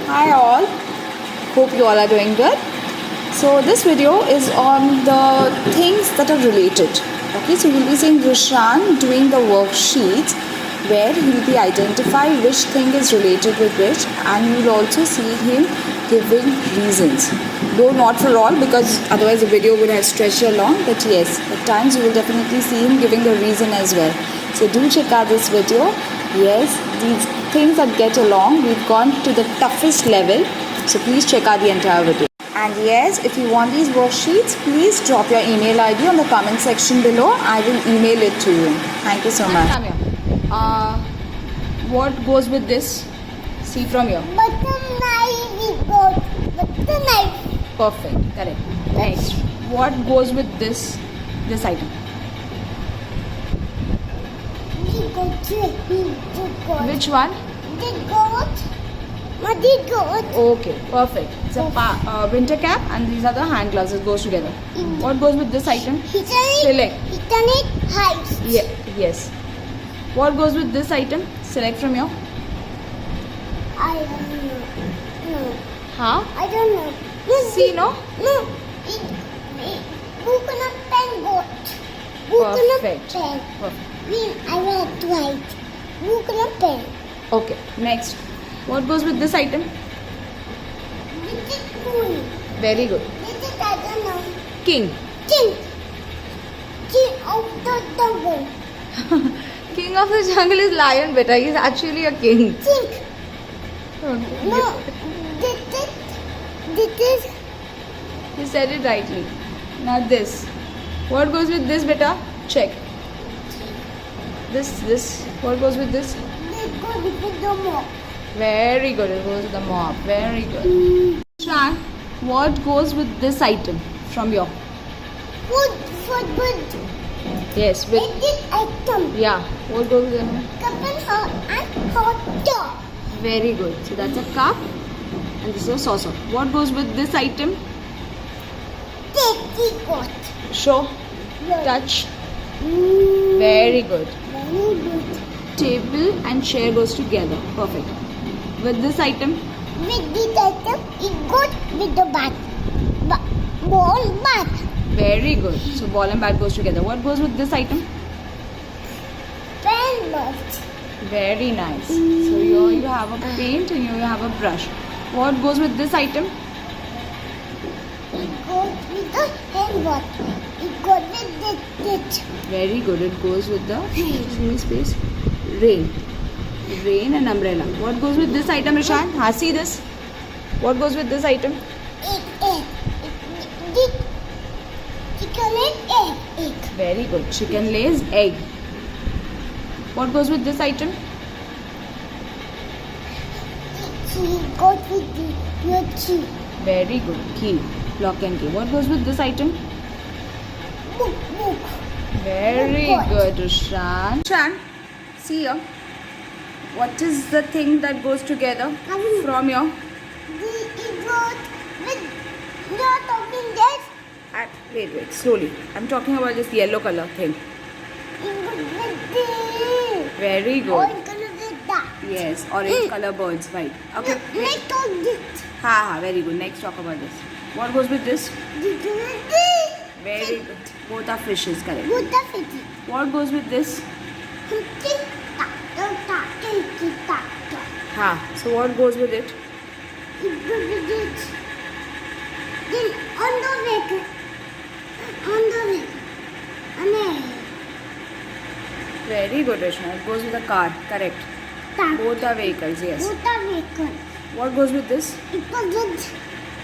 Hi all, hope you all are doing good. So this video is on the things that are related. Okay, so you'll be seeing Rishan doing the worksheets where he'll be identifying which thing is related with which, and you'll also see him giving reasons. Though not for all, because otherwise the video would have stretched along, but yes, at times you will definitely see him giving the reason as well. So do check out this video. Yes, these things that get along, we've gone to the toughest level, so please check out the entire video. And yes, if you want these worksheets, please drop your email ID on the comment section below. I will email it to you. Thank you so much. Come here. What goes with this? See from here. Butter knife. Butter knife. Perfect. Correct. Next, what goes with this item? Which one? The goat. Muddy goat. Okay, perfect. It's a winter cap, and these are the hand gloves. It goes together. What goes with this item? Select. Eternit heights. Yeah, yes. What goes with this item? Select from here. I don't know. No. Huh? I don't know. No. See, no? No. Coconut pen goat. Coconut Perfect. pen. Perfect. I want white. Coconut pen. Okay, next. What goes with this item? This is cool. Very good. This is I don't know. King. King. King of the jungle. King of the jungle is lion, beta. He's actually a king. King. No. This is. You said it rightly. Now this. What goes with this, beta? Check. This. What goes with this? This goes with the mop. Very good. It goes with the mop. Very good. Shan, what goes with this item from your? Food. Yes, with. It is item. Yeah. What goes with them? Cup and hot dog. Very good. So that's a cup, and this is a saucer. What goes with this item? Tasty goat. Show. Touch. Mm, Very good. very good. Table and chair goes together. Perfect. With this item, With this item, it goes with the bat. Ball bat. very good. So ball and bat goes together. What goes with this item? Pen bat. Very nice. So here you have a paint and here you have a brush. What goes with this item? It goes with the hand water. It goes with this. Very good. It goes with the give me space. Rain and umbrella. What goes with this item, Rishan? See this. What goes with this item? Egg. This chicken and egg. Very good. Chicken lays egg. What goes with this item? She goes with your key. Very good. Key. Lock and key. What goes with this item? Book. Very Good. good, Rishan. Rishan, see here. What is the thing that goes together from your? It goes with your talking desk. Wait, slowly. I'm talking about this yellow color thing. It goes with this. Very good. All color with that. Yes, orange color birds, right. Okay. Let's talk this. Very good. Next, talk about this. What goes with this? This. Very good. Both are fishes, correct. Good the fitty. What goes with this? So what goes with it? It goes with it. Then on the vehicle. Very good, Rishan. It goes with a car, correct. Both are vehicles, yes. Good the vehicle. What goes with this? It goes with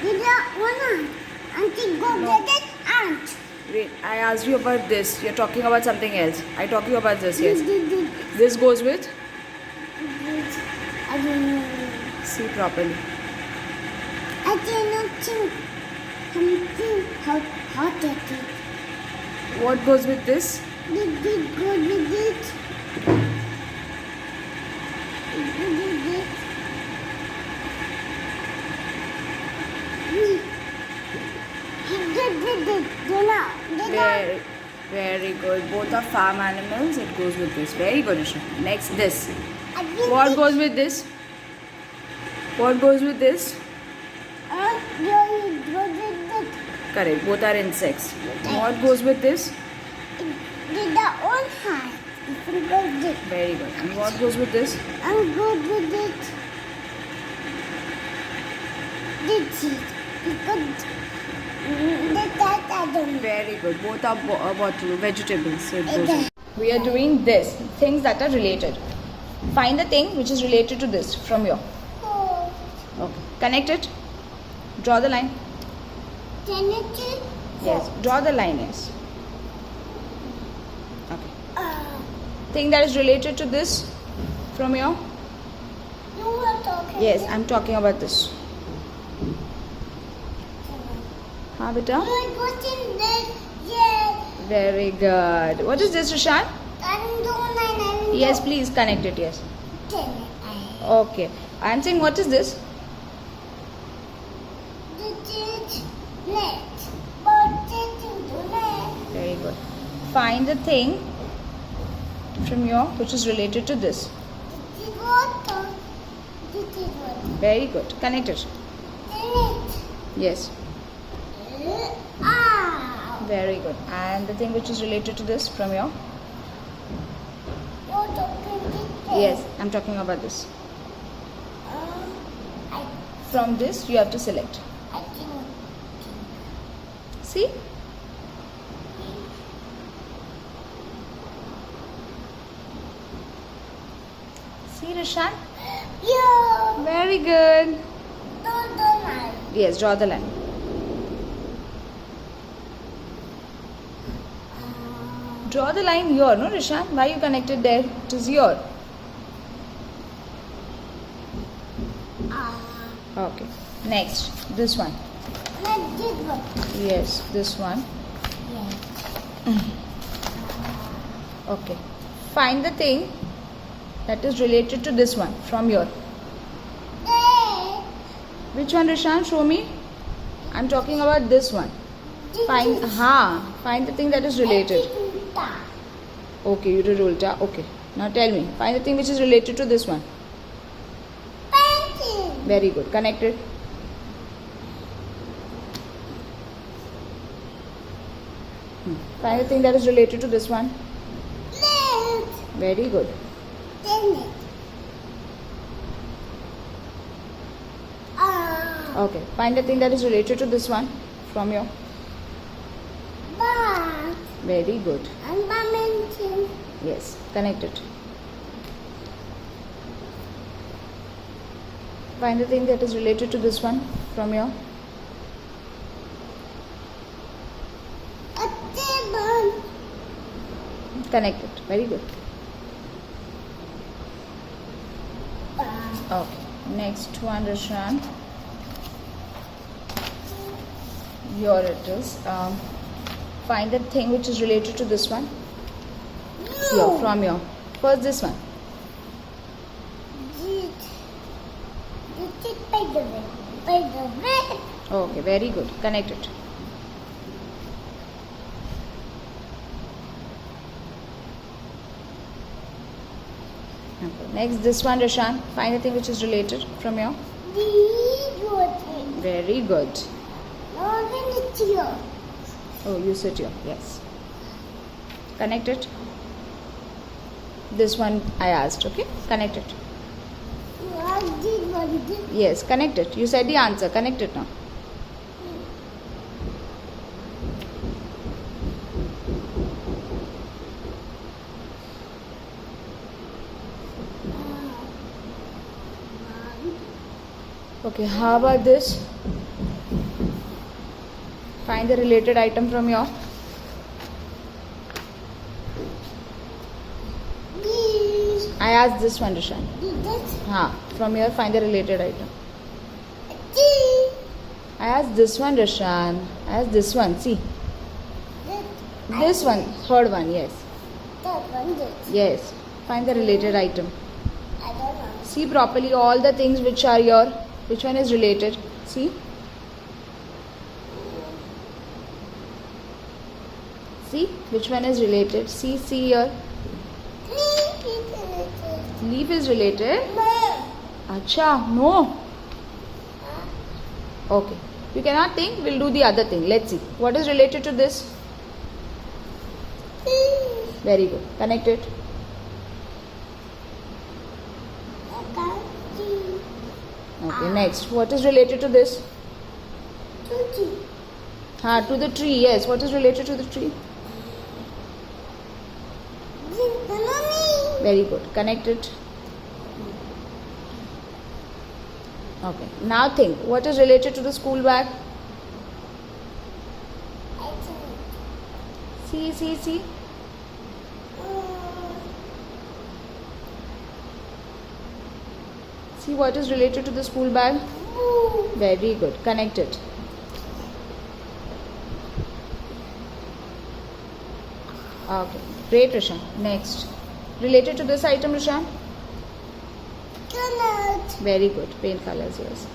the one ant. And it goes No. with the ant. Wait, I asked you about this. You're talking about something else. I talk you about this, yes. This. This goes with? I don't know. See properly. I cannot think something hot at it. What goes with this? This goes with it. It goes with it. It goes with it. Very good. Both are farm animals. It goes with this. Very good, Isha. Next, this. What goes with this? What goes with this? You go with that. Correct. Both are insects. What goes with this? Did the old hand. You go with it. Very good. And what goes with this? I'm good with it. This is because that I don't know. Very good. Both are bottle vegetables. So it goes Okay. with. We are doing this. Things that are related. Find the thing which is related to this from your. Oh, Okay. Connect it. Draw the line. can it is? Yes. Draw the line. Yes. Okay. Thing that is related to this from your. You were talking. Yes, I'm talking about this. Haan, beta? You are watching this. Yes. Very good. What is this, Rishan? Yes, please connect it. Yes. Okay. I'm saying, what is this? This is net. But this is net. Very good. Find the thing from your which is related to this. This is water. This is water. Very good. Connect it. Net. Yes. Ah. Very good. And the thing which is related to this from your. You're talking this. Yes, I'm talking about this. I From this, you have to select. think. See? See, Rishan? Yeah. Very good. Don't lie. Yes, draw the line. Draw the line here, no, Rishan? Why you connected there? It is here. Okay. Next, this one. Not this one. Yes, this one. Yes. Okay. Find the thing that is related to this one from here. There. Which one, Rishan? Show me. I'm talking about this one. This Find is find the thing that is related. Ulta. Okay, you did ulta. Okay. Now tell me. Find the thing which is related to this one. Pencil. Very good. Connected. Find the thing that is related to this one. Net. Very good. Then it. Okay. Find the thing that is related to this one from your. But Very good. and badminton. Yes. Connected. Find the thing that is related to this one from your. A table. Connected. Very good. Uh, Okay. Next one, Rishan. Here it is. Find the thing which is related to this one. Here, from here. First, this one. This is by the way. By the way. Okay, very good. Connect it. Okay. Next, this one, Rishan. Find the thing which is related from here. These water. Very good. Now then it's here. Oh, you sit here. Yes. Connect it. This one I asked. Okay. Connect it. What did one do? Yes. Connect it. You said the answer. Connect it now. Okay. How about this? Find the related item from your. These. I asked this one, Rishan. This. From here, find the related item. These. I asked this one, Rishan. I asked this one. See. This one. Third one. Yes. That one. This. Yes. Find the related item. I don't know. See properly all the things which are here. Which one is related? See. See which one is related. See here. Leaf is related. Leaf is related. No. Acha, no. Okay. You cannot think. We'll do the other thing. Let's see. What is related to this? Very good. Connect it. Okay. Next. What is related to this? To the tree. Yes. What is related to the tree? Very good. Connect it. Okay. Now think. What is related to the school bag? See. See what is related to the school bag? Very good. Connect it. Okay. Great, Rishan. Next. Related to this item, Rishan? Very good. Paint colors, yes.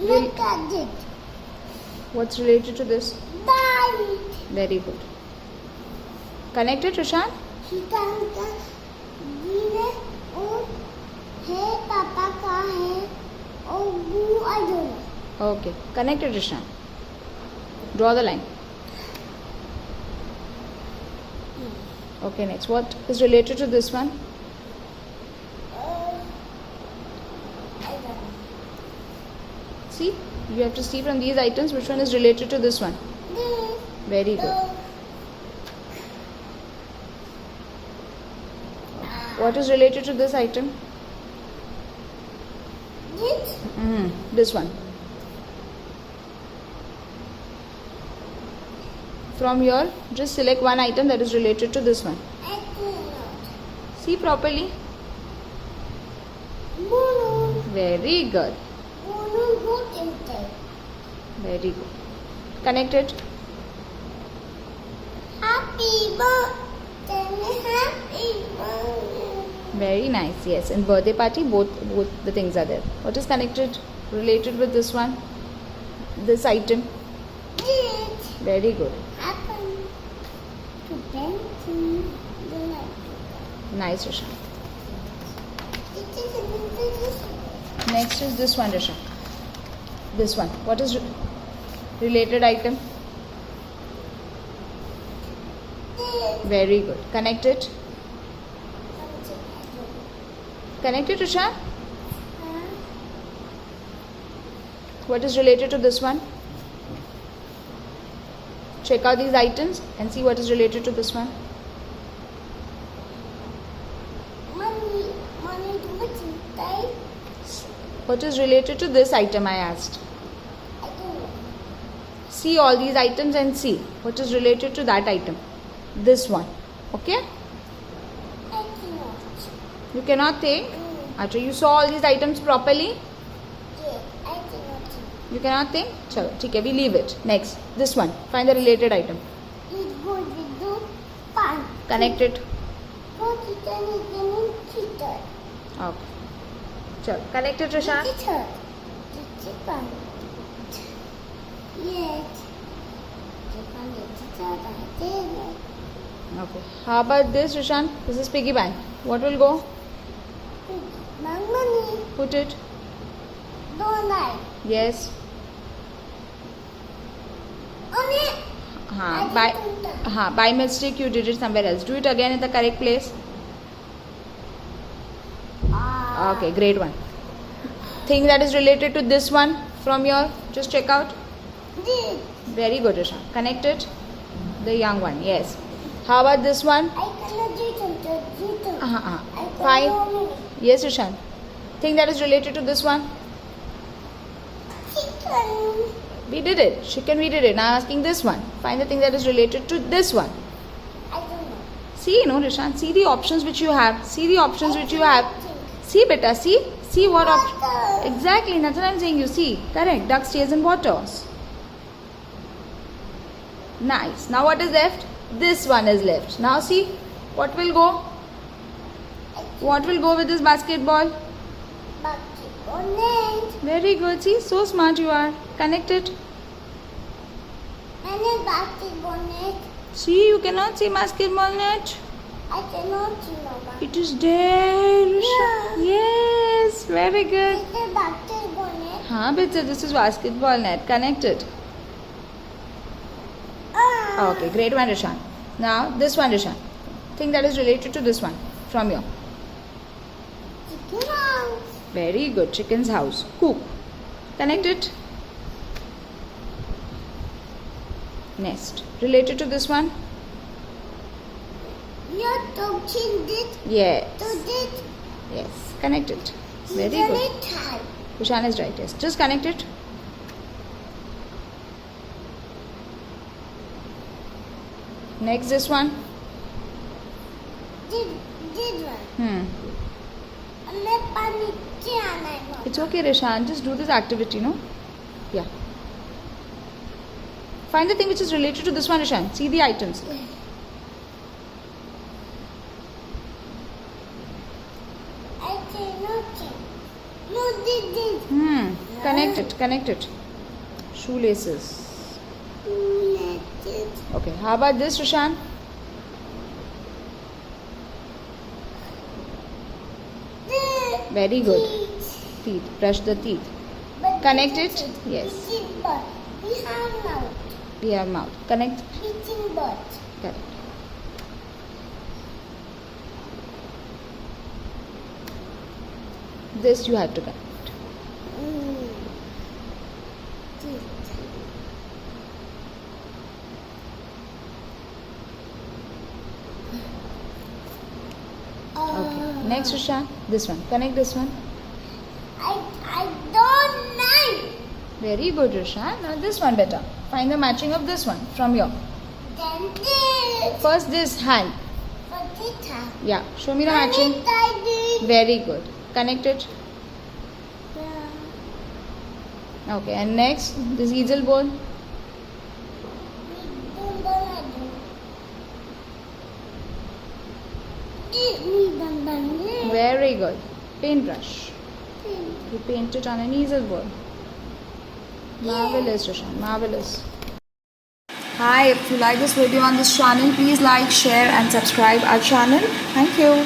Look at it. What's related to this? Bye. Very good. Connect it, Rishan? He comes hey Papa ka hai oh boo I don't know. Okay. Connect it, Rishan. Draw the line. Okay, next. What is related to this one? I don't know. See? You have to see from these items which one is related to this one. This. Very good. What is related to this item? This. This one. From here, just select one item that is related to this one. I cannot. See properly. Balloon. Very good. Balloon got inside. Very good. Connect it. Happy birthday. Happy birthday. Very nice. Yes. In birthday party, both the things are there. What is connected, related with this one? This item. This. Very good. Happen to dancing the night. Nice, Risha. It is a Next is this one, Risha. This one. What is related item? this. Very good. Connect it. Connect it, Risha. What is related to this one? Check out these items and see what is related to this one. Money to what's inside? What is related to this item, I asked. I don't know. See all these items and see what is related to that item. This one. Okay? I cannot. You cannot think. After you saw all these items properly, Yeah, I cannot. you cannot think. Chalo, ठीक है, we leave it. Next, this one. Find the related item. It goes with the pan. Connect it. Go chicken is in chicken. Okay. Chalo, connect it, Rishan. Chicken. Chicken. Yes. Chicken is chicken. Okay. How about this, Rishan? This is piggy bank. What will go? Money. Put it. Don't like. Yes. On it. By mistake you did it somewhere else. Do it again in the correct place. Okay, great one. Thing that is related to this one from your, just check out. This. Very good, Rishan. Connect it. The young one, yes. How about this one? I cannot do it. Fine. Yes, Rishan. Thing that is related to this one. Chicken. We did it. Chicken, we did it. Now I'm asking this one. Find the thing that is related to this one. I don't know. See, Rishan. See the options which you have. See the options which you have. See, beta. See. See what option. Water. Exactly. That's what I'm saying. You see. Correct. Duck stays in waters. Nice. Now what is left? This one is left. Now see. What will go? What will go with this basketball? Bucket on it. Very good. See. So smart you are. Connect it. And a basketball net. See, you cannot see basketball net. I cannot see Mama. It is there. Yeah. Yes, very good. It's a basketball net. Haan, Bitsa, this is basketball net. Connected. Okay, great one, Rishan. Now, this one, Rishan. Thing that is related to this one from you. Chicken house. Very good. Chicken's house. Coop. Connect it. Nest. Related to this one? You're touching it. Yes. To it. Yes. Connect it. Very Very good. tight. Rishan is right. Yes. Just connect it. Next, this one. Did one. हमें पानी नीचे आना है Mama. It's okay, Rishan. Just do this activity, no? Yeah. Find the thing which is related to this one, Rishan. See the items. I cannot see. No, did. Connect it. Connect it. Shoelaces. Okay. How about this, Rishan? Very good. Teeth. Brush the teeth. Connect it. Yes. Eating bird. We have mouth. We have mouth. Connect. Eating bird. Correct. This you have to connect. Teeth. Okay. Next, Rishan. This one. Connect this one. I don't know. Very good, Rishan. Now this one better. Find the matching of this one from your. Then this. First, this hand. For Tita. Yeah. Show me the matching. I did. Very good. Connect it. Yeah. Okay. And next, this easel bowl. Very good. Paintbrush. You paint it on an easel board. Marvelous, Rishan. Marvelous. Hi, if you like this video on this channel, please like, share and subscribe our channel. Thank you.